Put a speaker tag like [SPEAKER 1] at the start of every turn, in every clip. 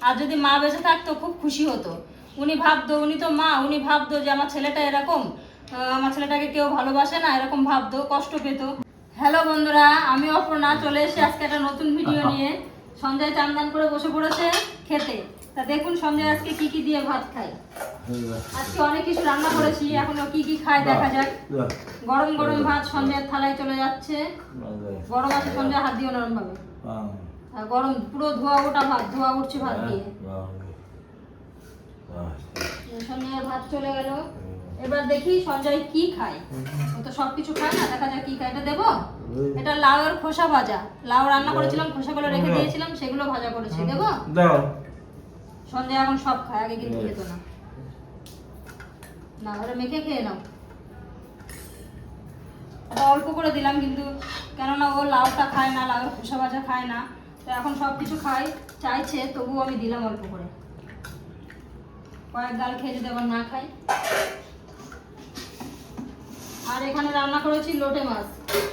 [SPEAKER 1] আর যদি মা বেঁচে থাকতো খুব খুশি হতো। উনি ভাবতো, উনি তো মা, উনি ভাবতো যে আমার ছেলেটা এরকম, আমার ছেলেটাকে কেউ ভালোবাসে না, এরকম ভাবতো, কষ্ট পেত। হ্যালো বন্ধুরা, আমি অপর্ণা চলে এসেছি আজকে একটা নতুন ভিডিও নিয়ে। সঞ্জয় চান করে বসে পড়েছে খেতে। তা দেখুন সঞ্জয় আজকে কি কি দিয়ে ভাত খায়। আজকে অনেক কিছু রান্না করেছি, এখন কি কি খায় দেখা যাক। গরম গরম ভাত সঞ্জয়ের থালায় চলে যাচ্ছে। গরম আছে, সঞ্জয় হাত দিও নরম ভাবে। গরম পুরো ধোয়া ওটা ভাত, ধোয়া উঠছে ভাত দিয়ে। সঞ্জয়ের ভাত চলে গেল। এবার দেখি সঞ্জয় কি খায়। ও তো সবকিছু খায় না, দেখা যাক কি খায়। এটা দেবো। এটা লাউয়ের খোসা ভাজা, লাউ রান্না করেছিলাম, খোসাগুলো রেখে দিয়েছিলাম, সেগুলো ভাজা করেছি। দেবো। সঞ্জয় এখন সব খায়, আগে কিন্তু খেত না। না ওরা মেখে খেয়ে নাও। অল্প করে দিলাম কিন্তু, কেননা ও লাউটা খায় না, লাউয়ের খোসা ভাজা খায় না, তো এখন সব কিছু খায় চাইছে, তবুও আমি দিলাম অল্প করে। কয়েক ডাল খেয়ে যদি আবার না খাই। আর এখানে রান্না করেছি লোটে মাছ।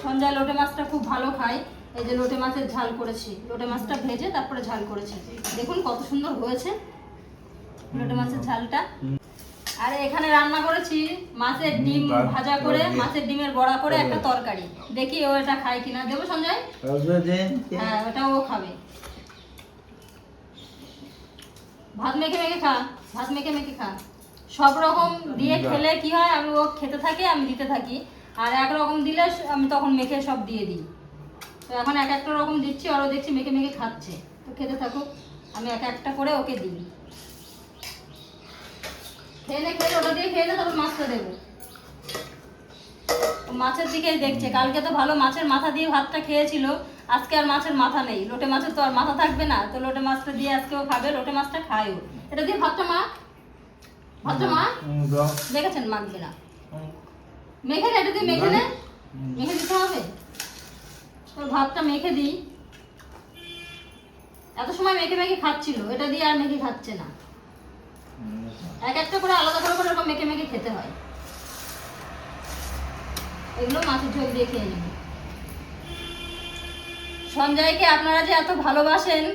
[SPEAKER 1] সঞ্জয় লোটে মাছটা খুব ভালো খায়। এই যে লোটে মাছের ঝাল করেছি, লোটে মাছটা ভেজে তারপরে ঝাল করেছি। দেখুন কত সুন্দর হয়েছে লোটে মাছের ঝালটা। আর এখানে রান্না করেছি মাছের ডিম ভাজা করে, মাছের ডিমের বড়া করে একটা তরকারি। দেখি ও এটা খায় কিনা। দেবো সঞ্জয়? হ্যাঁ, ওটা ও খাবে। ভাত মেখে মেখে খা, ভাত মেখে মেখে খা। সব রকম দিয়ে খেলে কি হয়, আমি ও খেতে থাকে, আমি দিতে থাকি। আর এক রকম দিলে আমি তখন মেখে সব দিয়ে দিই। তো এখন এক একটা রকম দিচ্ছি, আরও দেখছি মেখে মেখে খাচ্ছে। তো খেতে থাকুক, আমি এক একটা করে ওকে দিই। খেলে ওটা দিয়ে খেলে তারপর মাছটা দেবো। মাছের দিকেই দেখছে। কালকে তো ভালো মাছের মাথা দিয়ে ভাতটা খেয়েছিল, আজকে আর মাছের মাথা নেই। লোটে মাছের তো আর মাথা থাকবে না, তো লোটে মাছটা দিয়ে আজকেও খাবে। লোটে মাছটা খায়ও। এটা দিয়ে ভাতটা মা, ভাতটা মা দেখেছেন মাখবে না, মেখে নে। এটা দিয়ে মেখে নে, মেখে দিতে হবে। তোর ভাতটা মেখে দিই। এত সময় মেখে মেখে খাচ্ছিল, এটা দিয়ে আর মেখে খাচ্ছে না। এক একটা করে আলাদা করে করে এরকম মেখে মেখে খেতে হয়। এগুলো মাছের ঝোল দিয়ে খেয়ে নেব। সঞ্জয়কে আপনারা যে এত ভালোবাসেন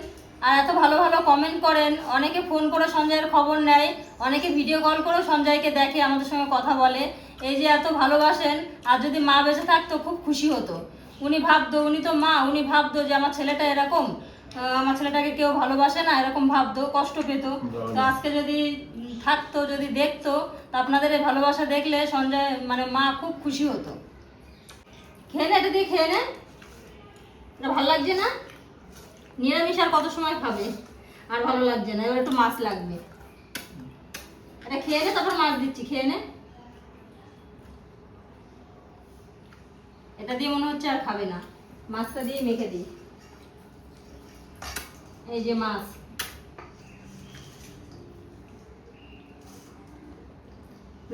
[SPEAKER 1] আর এত ভালো ভালো কমেন্ট করেন, অনেকে ফোন করে সঞ্জয়ের খবর নেয়, অনেকে ভিডিও কল করে সঞ্জয়কে দেখে, আমাদের সঙ্গে কথা বলে। এই যে এত ভালোবাসেন, আর যদি মা বেঁচে থাকতো খুব খুশি হতো। উনি ভাবতো, উনি তো মা, উনি ভাবতো যে আমার ছেলেটা এরকম, আমার ছেলেটাকে কেউ ভালোবাসে না, এরকম ভাবতো, কষ্ট পেত। তো আজকে যদি থাকতো, যদি দেখতো, তো আপনাদের এই ভালোবাসা দেখলে সঞ্জয় মানে মা খুব খুশি হতো। খেয়ে নে, এটা দিয়ে খেয়ে নে। এটা ভালো লাগছে না? নিরামিষ আর কত সময় খাবে, আর ভালো লাগছে না, এবার একটু মাছ লাগবে। এটা খেয়ে নে, তারপর মাছ দিচ্ছি, খেয়ে নে। এটা দিয়ে মনে হচ্ছে আর খাবে না, মাছটা দিয়ে মেখে দিই। এই যে মাছ,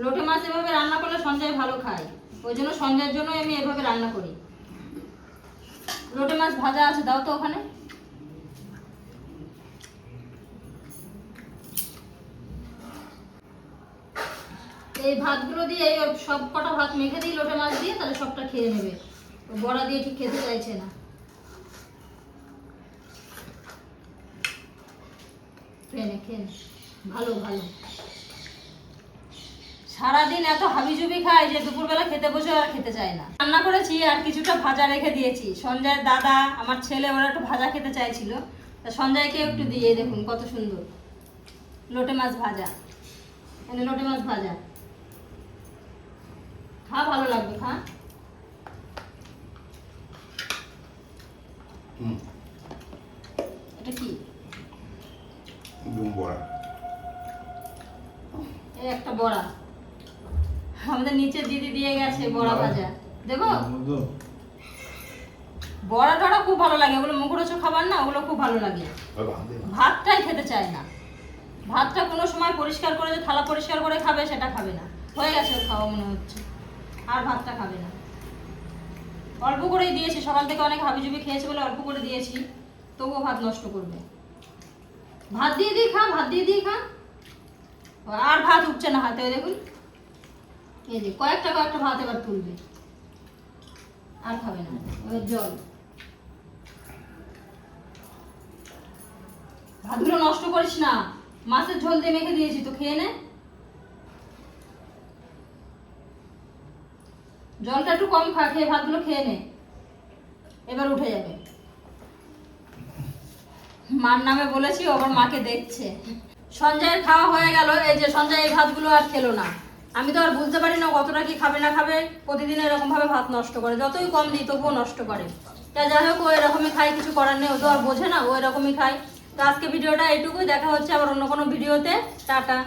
[SPEAKER 1] লোটে মাছ এভাবে রান্না করলে সঞ্জয় ভালো খায়, ওই জন্য সঞ্জয়ের জন্য আমি এভাবে রান্না করি। লোটে মাছ ভাজা আছে, দাও তো ওখানে। এই ভাতগুলো দিয়ে সব কটা ভাত মেখে দিই লোটে মাছ দিয়ে, তাহলে সবটা খেয়ে নেবে। বড়া দিয়ে ঠিক খেতে চাইছে না। খেয়ে নে, খেয়ে নে, ভালো ভালো। সারাদিন এত হাবিজুবি খায় যে দুপুরবেলা খেতে বসে আর খেতে চায় না। রান্না করেছি আর কিছুটা ভাজা রেখে দিয়েছি। সঞ্জয়ের দাদা, আমার ছেলে, ওরা একটু ভাজা খেতে চাইছিল, তা সঞ্জয়কে একটু দিয়ে। দেখুন কত সুন্দর লোটে মাছ ভাজা। এনে লোটে মাছ ভাজা খা, ভালো লাগবে, খা। এটা কি? এই একটা বড়া আমাদের নিচের দিদি দিয়ে গেছে, বড়া ভাজা। দেবো? বড়া টড়া খুব ভালো লাগে, ওগুলো মুখরোচক খাবার না, ওগুলো খুব ভালো লাগে। ভাতটাই খেতে চায় না। ভাতটা কোনো সময় পরিষ্কার করে, যে থালা পরিষ্কার করে খাবে, সেটা খাবে না। হয়ে গেছে ওর খাওয়া মনে হচ্ছে, আর ভাতটা খাবে না। অল্প করেই দিয়েছি, সকাল থেকে অনেক হাবিজুবি খেয়েছে বলে অল্প করে দিয়েছি, তবুও ভাত নষ্ট করবে। ভাত দিয়ে দিই খা, ভাত দিয়ে দিই খা। আর ভাত উঠছে না হাতে, দেখুন। এই যে কয়েকটা কয়েকটা ভাত এবার তুলবে, আর খাবে না। এবার জল। ভাতগুলো নষ্ট করিস না, মাছের ঝোল দিয়ে মেখে দিয়েছি, তো খেয়ে নে। জলটা একটু কম খা, খেয়ে ভাতগুলো খেয়ে নে, এবার উঠে যাবে। মার নামে বলেছি, আবার মাকে দেখছে। সঞ্জয়ের খাওয়া হয়ে গেল, এই যে সঞ্জয় এই ভাতগুলো আর খেলো না। আমি তো আর বুঝতে পারি না কতটা কি খাবে না খাবে, প্রতিদিন এরকম ভাবে ভাত নষ্ট করে, যতই কম দিই তবুও নষ্ট করে। তা যাই হোক, ও এরকমই খায়, কিছু করার নেই, ও তো আর বোঝে না, ও এরকমই খায়। তো আজকে ভিডিওটা এইটুকুই, দেখা হচ্ছে আবার অন্য কোনো ভিডিওতে। টাটা।